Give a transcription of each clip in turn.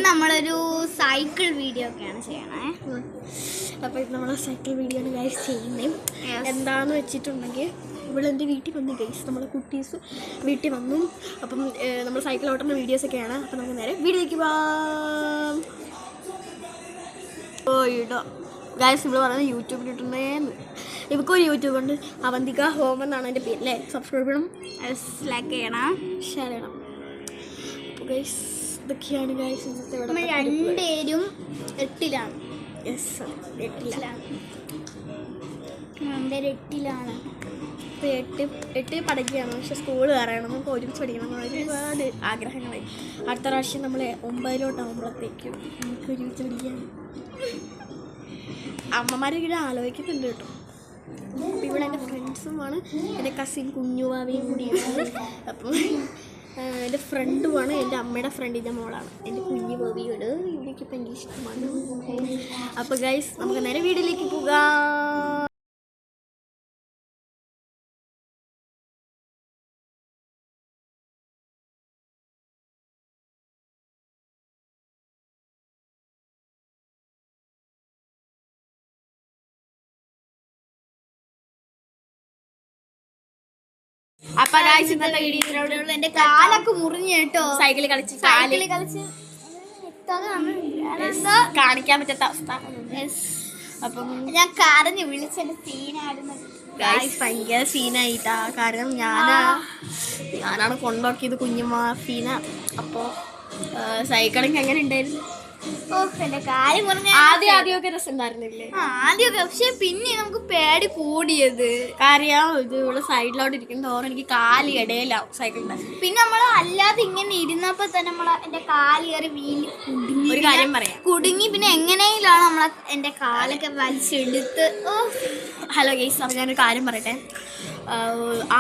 നമ്മളൊരു cycle video ഒക്കെയാണ് ചെയ്യണേ. അപ്പോൾ ഇത് നമ്മൾ സൈക്കിൾ വീഡിയോ ആണ് ഗൈസ് ചെയ്യുന്നത്. എന്താണെന്ന് വെച്ചിട്ടുണ്ടെങ്കിൽ ഇവളെൻ്റെ വീട്ടിൽ വന്നു ഗൈസ്, നമ്മൾ കുട്ടീസ് വീട്ടിൽ വന്നു. അപ്പം നമ്മൾ സൈക്കിൾ ഓട്ടുന്ന വീഡിയോസൊക്കെയാണ്. അപ്പം നമുക്ക് നേരെ വീഡിയോയ്ക്ക് പോവാം. ഇടാം ഗൈസ്, ഇവിടെ പറയുന്നത് യൂട്യൂബിൽ ഇട്ടുന്നേന്ന്. ഇവക്കൊരു യൂട്യൂബ് ഉണ്ട്, അവന്തിക ഹോം എന്നാണ് എൻ്റെ പേര് അല്ലേ. സബ്സ്ക്രൈബ് ചെയ്യണം, ലൈക്ക് ചെയ്യണം, ഷെയർ ചെയ്യണം. അപ്പോൾ ഗൈസ് ഇതൊക്കെയാണ് ഗൈസ് ഇന്നത്തെ ഇവിടെ. രണ്ടുപേരും 8ലാണ്. യെസ്, 8ലാണ്. ഇപ്പോൾ 8 പഠിക്കുകയാണ്. പക്ഷെ സ്കൂൾ കയറണം, നമുക്ക് ഒരുമിച്ച് പഠിക്കണം, ഒരുപാട് ആഗ്രഹങ്ങളായി. അടുത്ത പ്രാവശ്യം നമ്മൾ 9ലോട്ടാകുമ്പോഴത്തേക്കും നമുക്ക് ഒരുമിച്ച് പഠിക്കുകയാണ്. അമ്മമാരിങ്ങനെ ആലോചിക്കുന്നുണ്ട് കേട്ടോ. അപ്പം ഇവിടെ എൻ്റെ ഫ്രണ്ട്സുമാണ്, എൻ്റെ കസിൻ കുഞ്ഞുവാവയും കൂടിയാണ്. അപ്പം എൻ്റെ ഫ്രണ്ടുമാണ്, എൻ്റെ അമ്മയുടെ ഫ്രണ്ടിൻ്റെ മോളാണ് എൻ്റെ കുഞ്ഞു ബോബിയോട്. ഇവിടേക്ക് ഇപ്പം എനിക്ക് ഇഷ്ടമാണ്. അപ്പോൾ ഗൈസ് നമുക്ക് നേരെ വീട്ടിലേക്ക് പോകാം. അപ്പൊ ഇന്നത്തെ വീഡിയോ എന്റെ കാലൊക്കെ മുറിഞ്ഞു കേട്ടോ. സൈക്കിൾ കളിച്ച് കാണിക്കാൻ പറ്റാത്ത അവസ്ഥ. അപ്പം ഞാൻ കരഞ്ഞു വിളിച്ചെന്റെ സീനായിരുന്നു. ഭയങ്കര സീനായിട്ടാ. കാരണം ഞാനാണ് കൊണ്ടുപോക്കിയത് കുഞ്ഞുമ്മ സീന. അപ്പോൾ സൈക്കിളിങ് എങ്ങനെ ഉണ്ടായിരുന്നു? എന്റെ കാര്യം പറഞ്ഞ ആദ്യമൊക്കെ രസം ഉണ്ടായിരുന്നില്ലേ? ആദ്യമൊക്കെ, പക്ഷെ പിന്നെ നമുക്ക് പേടി കൂടിയത്. കാര്യം ഇത് ഇവിടെ സൈഡിലോട്ട് ഇരിക്കുന്ന തോറും എനിക്ക് കാല് ഇടയിലാവും സൈക്കിളിന്റെ. പിന്നെ നമ്മൾ അല്ലാതെ ഇങ്ങനെ ഇരുന്നപ്പോ തന്നെ എന്റെ കാല് കയറി വീണി കുടുങ്ങി. ഒരു കാര്യം പറയാം, കുടുങ്ങി. പിന്നെ എങ്ങനെയാണ് എന്റെ കാലൊക്കെ വലിച്ചെടുത്ത്. ഹലോ ഗൈസ്, അപ്പോൾ ഞാനൊരു കാര്യം പറയട്ടെ.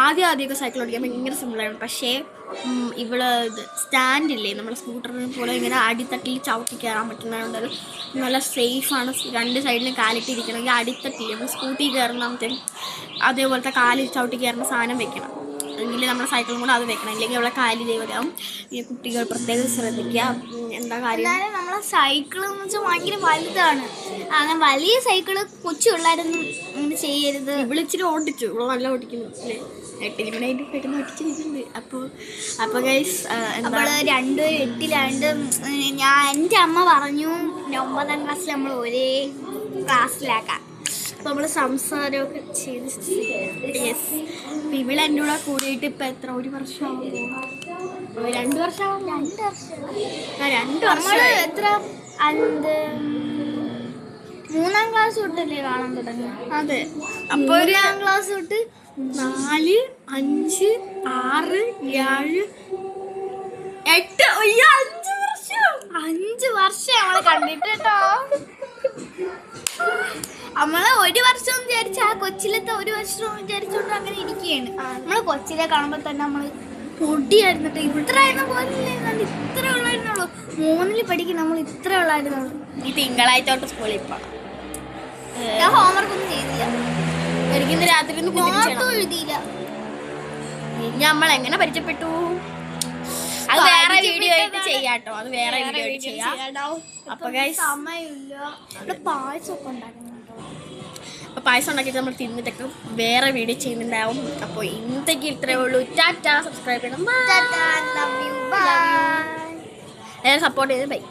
ആദ്യമൊക്കെ സൈക്കിൾ ഓടിക്കാൻ ഭയങ്കര സിമ്പിളാണ്. പക്ഷേ ഇവിടെ സ്റ്റാൻഡില്ലേ, നമ്മുടെ സ്കൂട്ടറിനെ പോലെ ഇങ്ങനെ അടിത്തട്ടിൽ ചവിട്ടി കയറാൻ പറ്റുന്നതുകൊണ്ട് നല്ല സേഫാണ്. രണ്ട് സൈഡിലും കാലിട്ടിരിക്കണമെങ്കിൽ അടിത്തട്ടില്ല. നമ്മൾ സ്കൂട്ടി കയറുന്നതിന് അതേപോലത്തെ കാലിൽ ചവിട്ടി കയറുന്ന സാധനം വെക്കണം. എങ്കിൽ നമ്മുടെ സൈക്കിളും കൂടെ അത് വെക്കണം, ഇല്ലെങ്കിൽ അവിടെ കാലി ഇതേപോലെയാവും. ഈ കുട്ടികൾ പ്രത്യേകം ശ്രദ്ധിക്കുക. എന്താ കാര്യം, നമ്മളെ സൈക്കിൾ എന്ന് വെച്ചാൽ ഭയങ്കര വലുതാണ്. അങ്ങനെ വലിയ സൈക്കിള് കൊച്ചു പിള്ളേരൊന്നും അങ്ങനെ ചെയ്യരുത്. വിളിച്ചിട്ട് ഓടിച്ചു, ഇവിടെ നല്ല ഓടിക്കുന്നു അല്ലേ. 8 പെട്ടെന്ന് ഓടിച്ചിട്ടുണ്ട്. അപ്പോൾ ഗൈസ് നമ്മൾ 8ലാണ്ട് എൻ്റെ അമ്മ പറഞ്ഞു 9ാം ക്ലാസ്സിൽ നമ്മൾ ഒരേ ക്ലാസ്സിലാക്കാം. അപ്പോൾ നമ്മൾ സംസാരമൊക്കെ ചെയ്ത് യെസ്. അപ്പം ഇവിടെ എൻ്റെ കൂടെ കൂടിയിട്ട് ഇപ്പം എത്ര, 1 വർഷമാകുമോ? 2 വർഷമാകും. 2 വർഷം എത്ര 3ാം ക്ലാസ് തൊട്ടല്ലേ കാണാൻ തുടങ്ങി? അതെ. അപ്പോൾ 1ാം ക്ലാസ് തൊട്ട് 4, 5, 6, 7, 8 5 വർഷം നമ്മളെ കണ്ടിട്ട് കേട്ടോ. നമ്മള് 1 വർഷം വിചാരിച്ച ആ കൊച്ചിലത്തെ 1 വർഷം വിചാരിച്ചോണ്ട് അങ്ങനെ ഇരിക്കുകയാണ്. നമ്മള് കൊച്ചിലെ കാണുമ്പോ തന്നെ നമ്മള് പൊടിയായിരുന്നിട്ട് ഇത്ര ആയിരുന്ന പോലെ ഇത്ര ഉള്ളായിരുന്നുള്ളൂ. 3ൽ പഠിക്കും നമ്മൾ ഇത്ര ഉള്ളായിരുന്നുള്ളൂ. ഈ തിങ്കളാഴ്ച സ്കൂളിൽ പോകണം. ഞാൻ ഹോംവർക്ക് ഒന്നും ചെയ്തില്ല. എനിക്കിന്ന് രാത്രി എഴുതിയില്ല. നമ്മൾ എങ്ങനെ പരിചയപ്പെട്ടു അത് വേറെ വീഡിയോ ആയിട്ട് ചെയ്യാട്ടോ. അത് വേറെ വീഡിയോ ആയിട്ട് ചെയ്യാം. അപ്പൊ സമയമില്ല. പായസമൊക്കെ ഉണ്ടാക്കുന്നുണ്ടോ? അപ്പോൾ പായസം ഉണ്ടാക്കിയിട്ട് നമ്മൾ തിന്നിട്ടൊക്കെ വേറെ വീഡിയോ ചെയ്യുന്നുണ്ടാവും. അപ്പോൾ ഇന്നത്തേക്ക് ഇത്രയേ ഉള്ളൂ. ടാറ്റാ, സബ്സ്ക്രൈബ് ചെയ്യണം. Love you, bye. എല്ലാവരും സപ്പോർട്ട് ചെയ്ത് ബൈ.